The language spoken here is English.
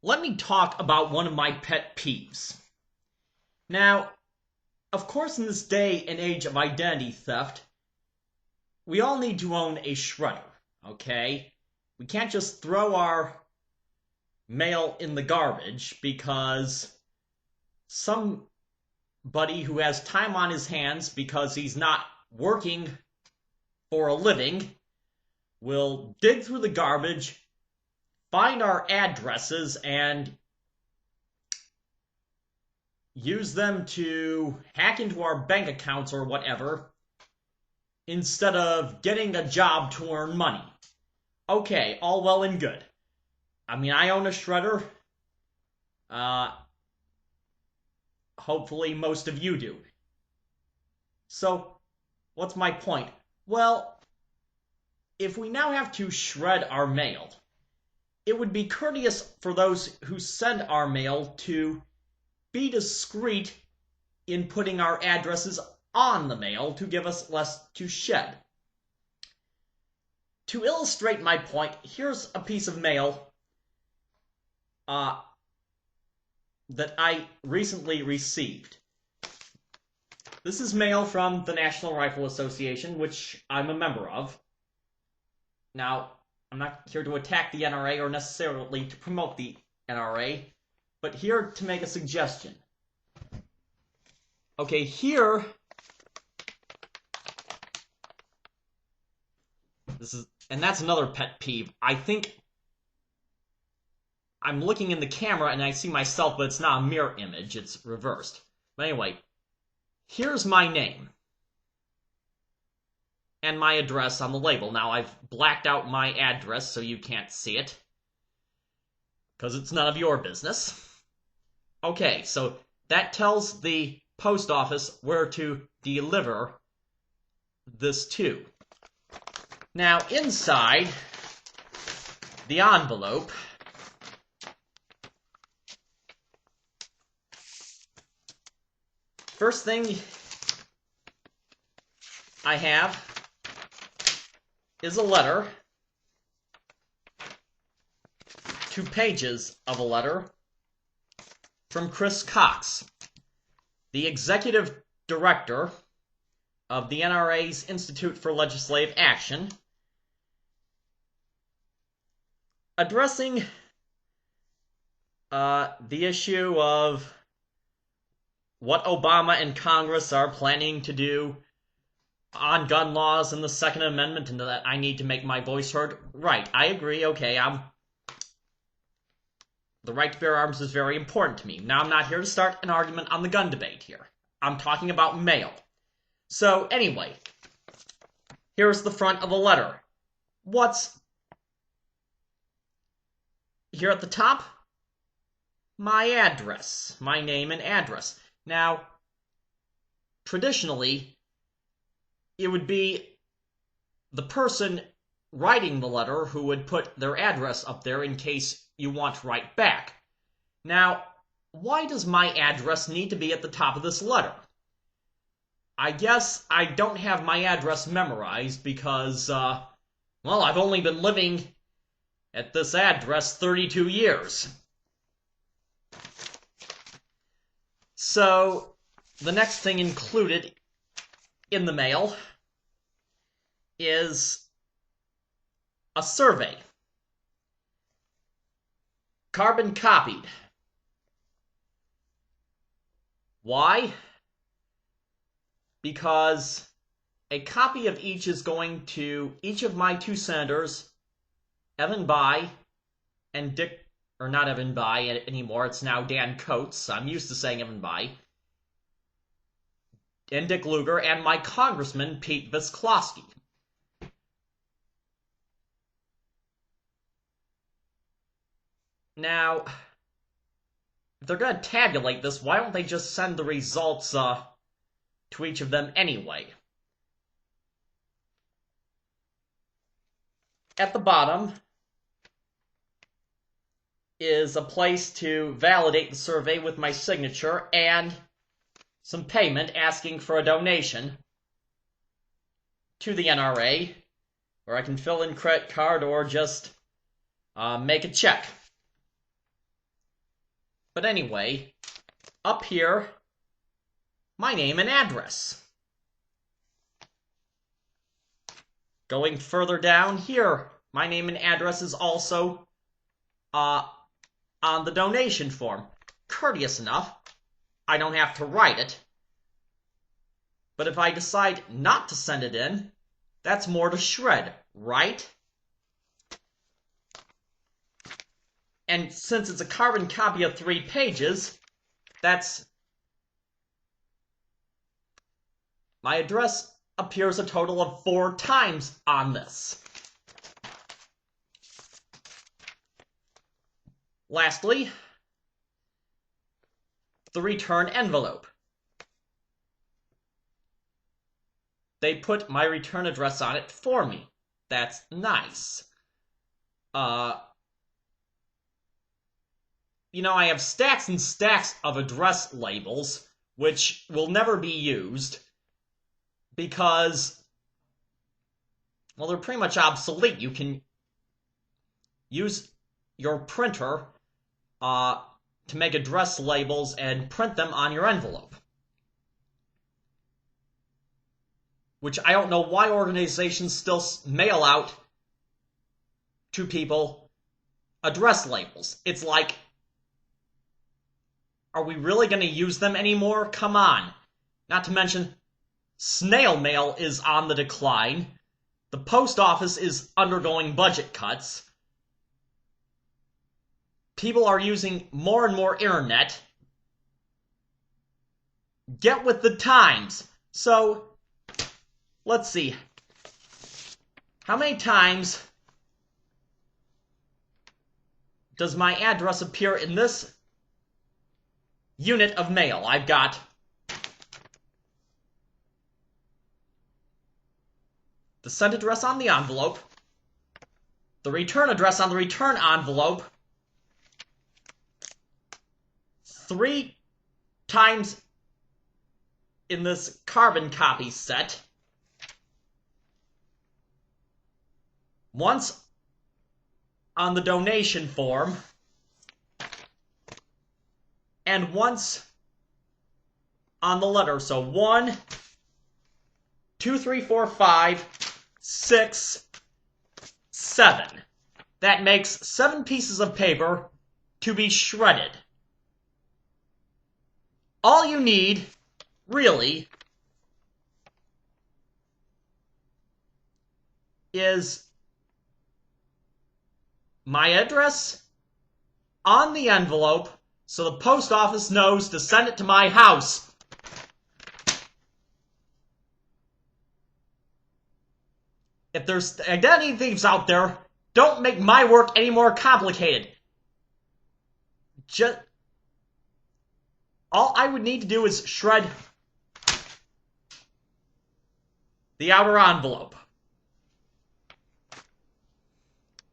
let me talk about one of my pet peeves. Now, of course, in this day and age of identity theft, we all need to own a shredder, okay? We can't just throw our mail in the garbage because somebody who has time on his hands because he's not working for a living will dig through the garbage, find our addresses, and use them to hack into our bank accounts or whatever instead of getting a job to earn money. Okay, all well and good. I mean, I own a shredder. Hopefully most of you do. So, what's my point? Well, if we now have to shred our mail, it would be courteous for those who send our mail to be discreet in putting our addresses on the mail to give us less to shed. To illustrate my point, here's a piece of mail that I recently received. This is mail from the National Rifle Association, which I'm a member of. Now, I'm not here to attack the NRA or necessarily to promote the NRA, but here to make a suggestion. Okay, here, and that's another pet peeve. I think I'm looking in the camera and I see myself, but it's not a mirror image, it's reversed. But anyway, here's my name and my address on the label. Now, I've blacked out my address so you can't see it, because it's none of your business. Okay, so that tells the post office where to deliver this to. Now, inside the envelope, first thing I have is a letter, 2 pages of a letter from Chris Cox, the executive director of the NRA's Institute for Legislative Action, addressing the issue of what Obama and Congress are planning to do on gun laws and the Second Amendment, and that I need to make my voice heard. Right, I agree, okay, the right to bear arms is very important to me. Now, I'm not here to start an argument on the gun debate here. I'm talking about mail. So, anyway, here's the front of a letter. What's here at the top? My address. My name and address. Now, traditionally, it would be the person writing the letter who would put their address up there in case you want to write back. Now, why does my address need to be at the top of this letter? I guess I don't have my address memorized because, well, I've only been living at this address 32 years. So, the next thing included in the mail is a survey, carbon copied. Why? Because a copy of each is going to each of my 2 senators, Evan Bayh and Dick, or not Evan Bayh anymore, it's now Dan Coats. I'm used to saying Evan Bayh. And Dick Lugar, and my congressman, Pete Visclosky. Now, if they're going to tabulate this, why don't they just send the results to each of them anyway? At the bottom is a place to validate the survey with my signature and some payment asking for a donation to the NRA, where I can fill in credit card or just make a check. But anyway, up here, my name and address. Going further down here, my name and address is also on the donation form. Courteous enough, I don't have to write it. But if I decide not to send it in, that's more to shred, right? And since it's a carbon copy of 3 pages, my address appears a total of 4 times on this. Lastly, the return envelope. They put my return address on it for me. That's nice. You know, I have stacks and stacks of address labels, which will never be used, because, well, they're pretty much obsolete. You can use your printer to make address labels and print them on your envelope. Which I don't know why organizations still mail out to people address labels. It's like, are we really going to use them anymore? Come on. Not to mention, snail mail is on the decline. The post office is undergoing budget cuts. People are using more and more internet. Get with the times. So, let's see. How many times does my address appear in this unit of mail? I've got the sent address on the envelope, the return address on the return envelope, 3 times in this carbon copy set, once on the donation form, and once on the letter. So 1, 2, 3, 4, 5, 6, 7. That makes 7 pieces of paper to be shredded. All you need, really, is my address on the envelope, so the post office knows to send it to my house. If there's identity thieves out there, don't make my work any more complicated. All I would need to do is shred the outer envelope.